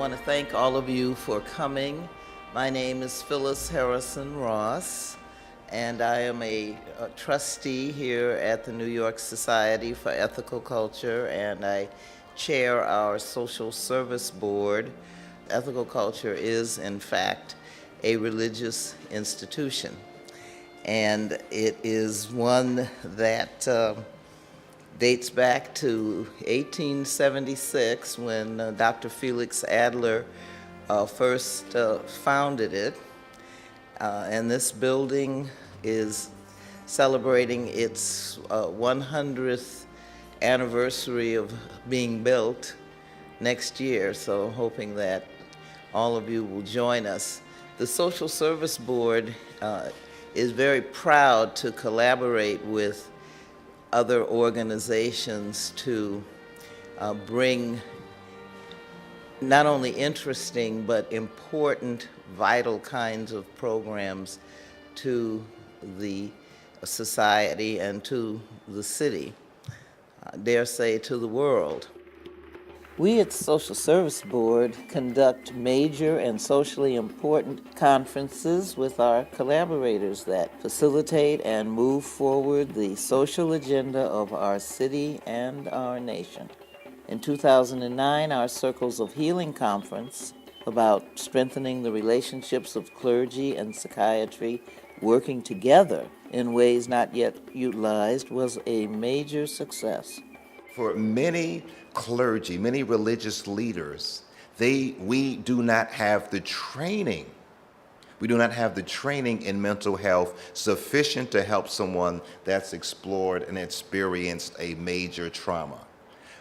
want to thank all of you for coming. My name is Phyllis Harrison Ross, and I am a trustee here at the New York Society for Ethical Culture, and I chair our social service board. Ethical culture is, in fact, a religious institution, and it is one that dates back to 1876 when Dr. Felix Adler first founded it. And this building is celebrating its 100th anniversary of being built next year, so hoping that all of you will join us. The Social Service Board is very proud to collaborate with other organizations to bring not only interesting but important, vital kinds of programs to the society and to the city, dare say to the world. We at the Social Service Board conduct major and socially important conferences with our collaborators that facilitate and move forward the social agenda of our city and our nation. In 2009, our Circles of Healing Conference about strengthening the relationships of clergy and psychiatry working together in ways not yet utilized was a major success. For many clergy, many religious leaders, we do not have the training. We do not have the training in mental health sufficient to help someone that's explored and experienced a major trauma.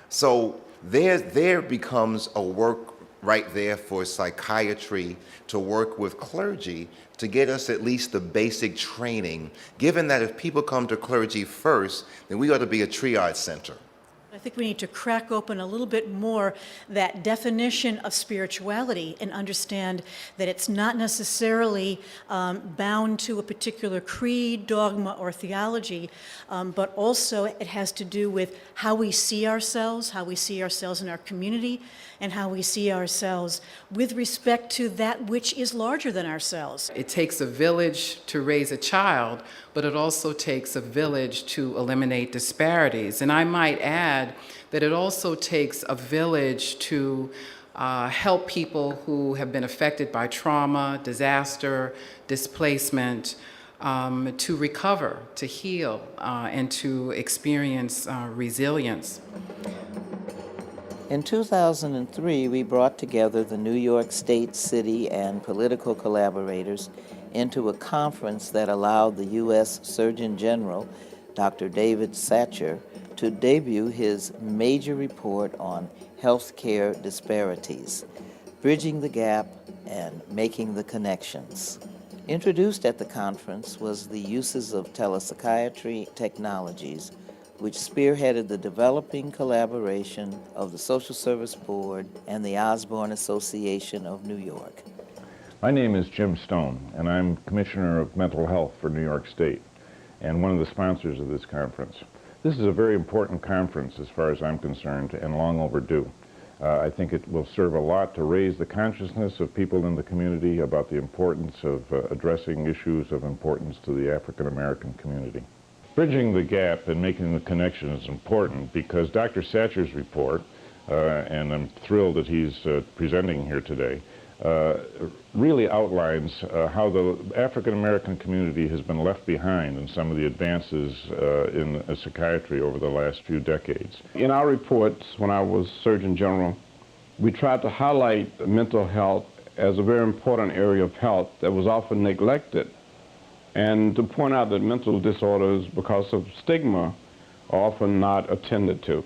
So there becomes a work right there for psychiatry to work with clergy to get us at least the basic training, given that if people come to clergy first, then we ought to be a triage center. I think we need to crack open a little bit more that definition of spirituality and understand that it's not necessarily bound to a particular creed, dogma, or theology, but also it has to do with how we see ourselves in our community, and how we see ourselves with respect to that which is larger than ourselves. It takes a village to raise a child, but it also takes a village to eliminate disparities. And I might add that it also takes a village to help people who have been affected by trauma, disaster, displacement, to recover, to heal, and to experience resilience. In 2003, we brought together the New York State, city, and political collaborators into a conference that allowed the U.S. Surgeon General, Dr. David Satcher, to debut his major report on healthcare disparities, bridging the gap and making the connections. Introduced at the conference was the uses of telepsychiatry technologies, which spearheaded the developing collaboration of the Social Service Board and the Osborne Association of New York. My name is Jim Stone, and I'm Commissioner of Mental Health for New York State and one of the sponsors of this conference. This is a very important conference as far as I'm concerned, and long overdue. I think it will serve a lot to raise the consciousness of people in the community about the importance of addressing issues of importance to the African American community. Bridging the gap and making the connection is important because Dr. Satcher's report, and I'm thrilled that he's presenting here today, really outlines how the African American community has been left behind in some of the advances in psychiatry over the last few decades. In our reports, when I was Surgeon General, we tried to highlight mental health as a very important area of health that was often neglected, and to point out that mental disorders, because of stigma, are often not attended to.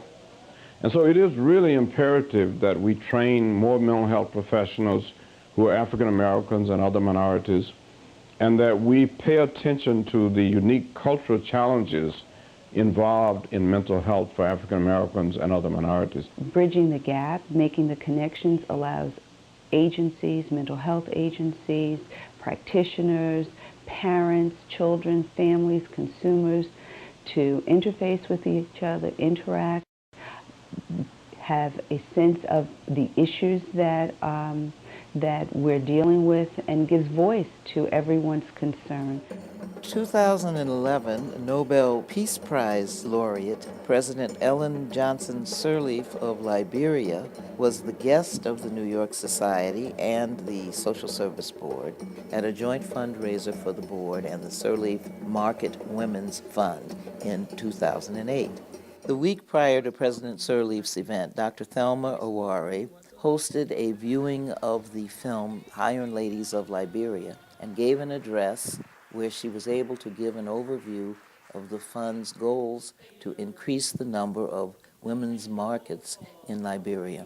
And so it is really imperative that we train more mental health professionals who are African Americans and other minorities, and that we pay attention to the unique cultural challenges involved in mental health for African Americans and other minorities. Bridging the gap, making the connections allows agencies, mental health agencies, practitioners, parents, children, families, consumers to interface with each other, interact, have a sense of the issues that that we're dealing with, and gives voice to everyone's concern. 2011 Nobel Peace Prize laureate President Ellen Johnson Sirleaf of Liberia was the guest of the New York Society and the Social Service Board at a joint fundraiser for the board and the Sirleaf Market Women's Fund in 2008. The week prior to President Sirleaf's event, Dr. Thelma Owari hosted a viewing of the film Iron Ladies of Liberia and gave an address where she was able to give an overview of the fund's goals to increase the number of women's markets in Liberia.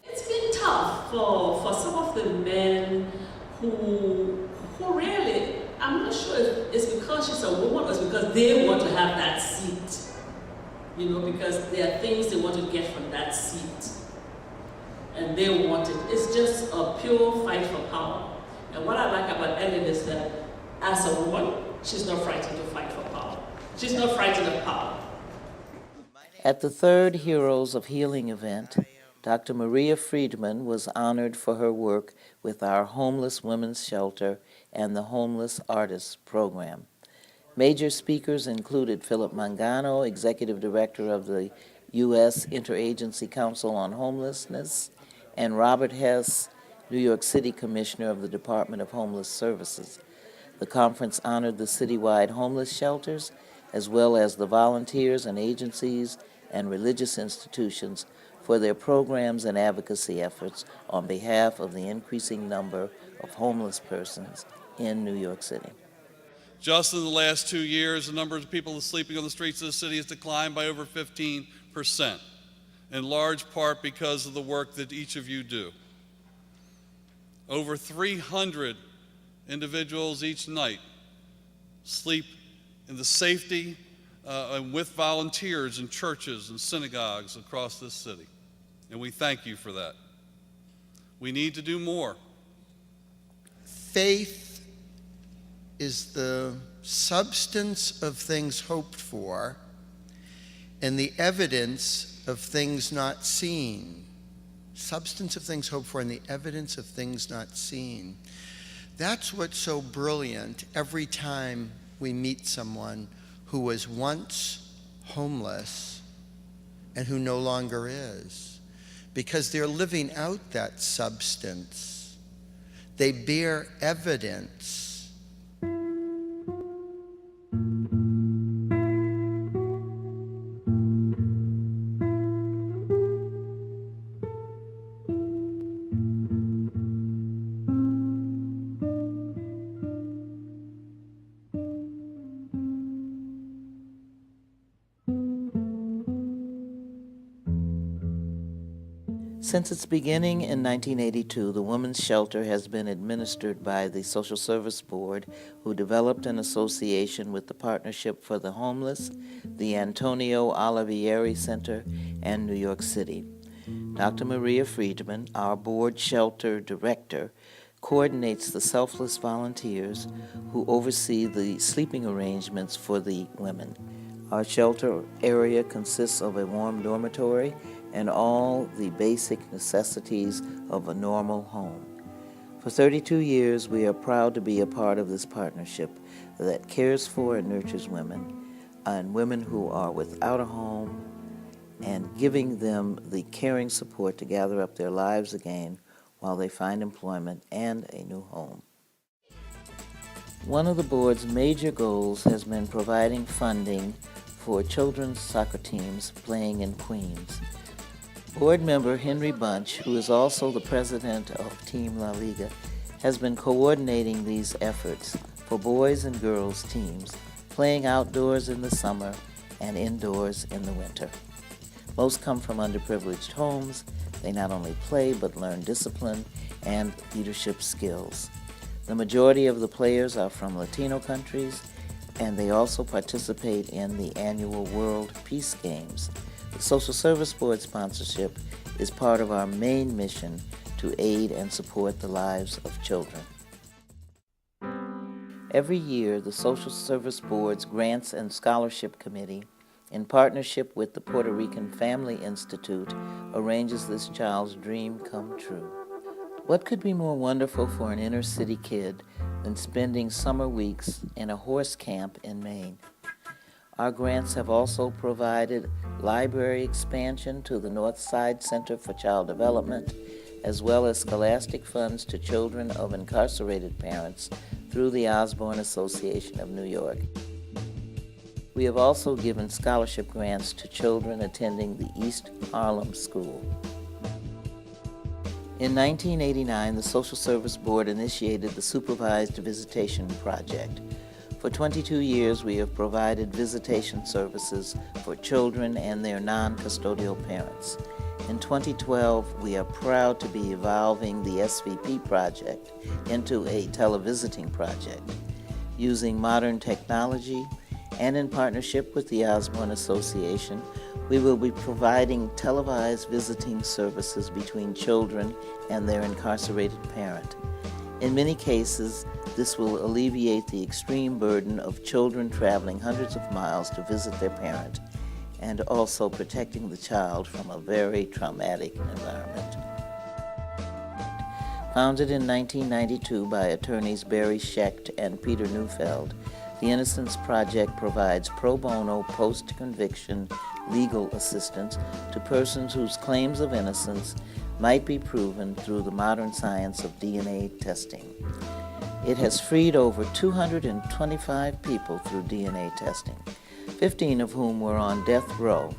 It's been tough for some of the men who really, I'm not sure if it's because she's a woman or it's because they want to have that seat. You know, because there are things they want to get from that seat. And they want it. It's just a pure fight for power. And what I like about Ellen is that as a woman, she's not frightened to fight for power. She's not frightened of power. At the third Heroes of Healing event, Dr. Maria Friedman was honored for her work with our Homeless Women's Shelter and the Homeless Artists Program. Major speakers included Philip Mangano, Executive Director of the U.S. Interagency Council on Homelessness, and Robert Hess, New York City Commissioner of the Department of Homeless Services. The conference honored the citywide homeless shelters, as well as the volunteers and agencies and religious institutions for their programs and advocacy efforts on behalf of the increasing number of homeless persons in New York City. Just in the last 2 years, the number of people sleeping on the streets of the city has declined by over 15%, in large part because of the work that each of you do. Over 300 individuals each night sleep in the safety and with volunteers in churches and synagogues across this city, and we thank you for that. We need to do more. Faith is the substance of things hoped for and the evidence of things not seen. Substance of things hoped for and the evidence of things not seen. That's what's so brilliant every time we meet someone who was once homeless and who no longer is, because they're living out that substance. They bear evidence. Since its beginning in 1982, the Women's Shelter has been administered by the Social Service Board, who developed an association with the Partnership for the Homeless, the Antonio Olivieri Center, and New York City. Dr. Maria Friedman, our board shelter director, coordinates the selfless volunteers who oversee the sleeping arrangements for the women. Our shelter area consists of a warm dormitory and all the basic necessities of a normal home. For 32 years, we are proud to be a part of this partnership that cares for and nurtures women, and women who are without a home, and giving them the caring support to gather up their lives again while they find employment and a new home. One of the board's major goals has been providing funding for children's soccer teams playing in Queens. Board member Henry Bunch, who is also the president of Team La Liga, has been coordinating these efforts for boys and girls teams playing outdoors in the summer and indoors in the winter. Most come from underprivileged homes. They not only play but learn discipline and leadership skills. The majority of the players are from Latino countries, and they also participate in the annual World Peace Games. The Social Service Board sponsorship is part of our main mission to aid and support the lives of children. Every year, the Social Service Board's Grants and Scholarship Committee, in partnership with the Puerto Rican Family Institute, arranges this child's dream come true. What could be more wonderful for an inner city kid than spending summer weeks in a horse camp in Maine? Our grants have also provided library expansion to the Northside Center for Child Development, as well as scholastic funds to children of incarcerated parents through the Osborne Association of New York. We have also given scholarship grants to children attending the East Harlem School. In 1989, the Social Service Board initiated the Supervised Visitation Project. For 22 years, we have provided visitation services for children and their non-custodial parents. In 2012, we are proud to be evolving the SVP project into a televisiting project. Using modern technology and in partnership with the Osborne Association, we will be providing televised visiting services between children and their incarcerated parent. In many cases, this will alleviate the extreme burden of children traveling hundreds of miles to visit their parent, and also protecting the child from a very traumatic environment. Founded in 1992 by attorneys Barry Schecht and Peter Neufeld, the Innocence Project provides pro bono post-conviction legal assistance to persons whose claims of innocence might be proven through the modern science of DNA testing. It has freed over 225 people through DNA testing, 15 of whom were on death row.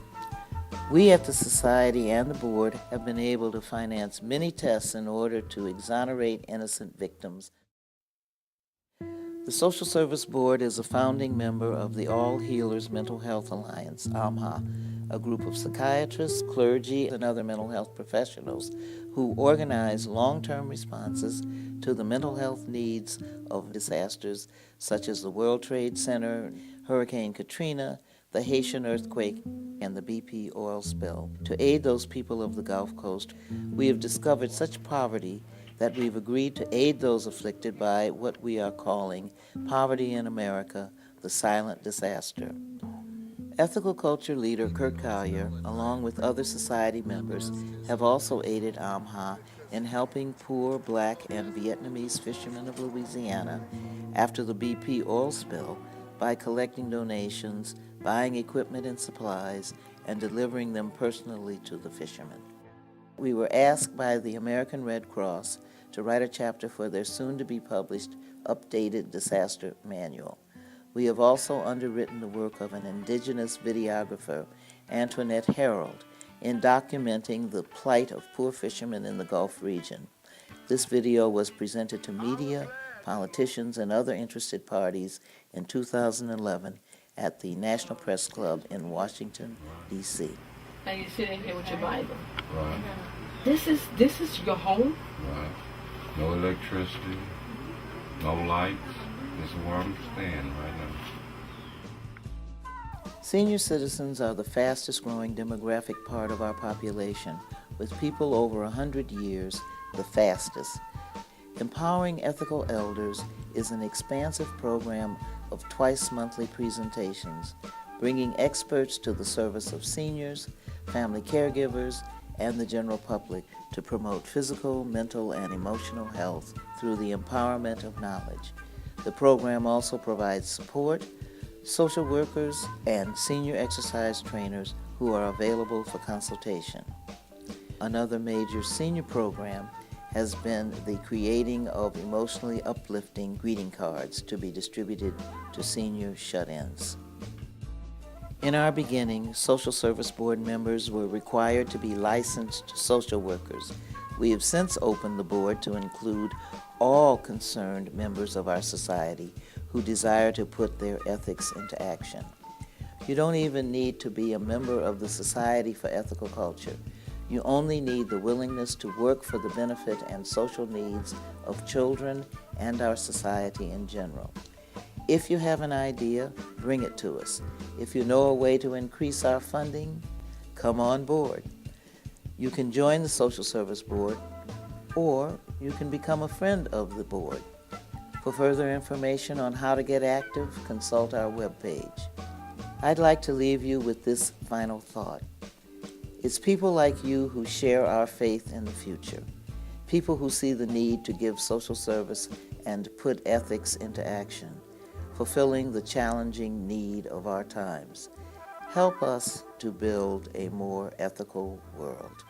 We at the Society and the Board have been able to finance many tests in order to exonerate innocent victims. The Social Service Board is a founding member of the All Healers Mental Health Alliance, AMHA, a group of psychiatrists, clergy, and other mental health professionals who organize long-term responses to the mental health needs of disasters such as the World Trade Center, Hurricane Katrina, the Haitian earthquake, and the BP oil spill. To aid those people of the Gulf Coast, we have discovered such poverty that we've agreed to aid those afflicted by what we are calling Poverty in America, the Silent Disaster. Ethical culture leader Kurt Collier, along with other society members, have also aided AMHA in helping poor Black and Vietnamese fishermen of Louisiana after the BP oil spill by collecting donations, buying equipment and supplies, and delivering them personally to the fishermen. We were asked by the American Red Cross to write a chapter for their soon-to-be-published updated disaster manual. We have also underwritten the work of an indigenous videographer, Antoinette Harold, in documenting the plight of poor fishermen in the Gulf region. This video was presented to media, politicians, and other interested parties in 2011 at the National Press Club in Washington, D.C. Now you're sitting here with your Bible. Right. This is your home? Right. No electricity, no lights. This is where I'm staying right now. Senior citizens are the fastest growing demographic part of our population, with people over 100 years the fastest. Empowering Ethical Elders is an expansive program of twice-monthly presentations, bringing experts to the service of seniors, family caregivers, and the general public to promote physical, mental, and emotional health through the empowerment of knowledge. The program also provides support, social workers, and senior exercise trainers who are available for consultation. Another major senior program has been the creating of emotionally uplifting greeting cards to be distributed to senior shut-ins. In our beginning, Social Service Board members were required to be licensed social workers. We have since opened the board to include all concerned members of our society who desire to put their ethics into action. You don't even need to be a member of the Society for Ethical Culture. You only need the willingness to work for the benefit and social needs of children and our society in general. If you have an idea, bring it to us. If you know a way to increase our funding, come on board. You can join the Social Service Board, or you can become a friend of the board. For further information on how to get active, consult our webpage. I'd like to leave you with this final thought. It's people like you who share our faith in the future, people who see the need to give social service and put ethics into action, fulfilling the challenging need of our times. Help us to build a more ethical world.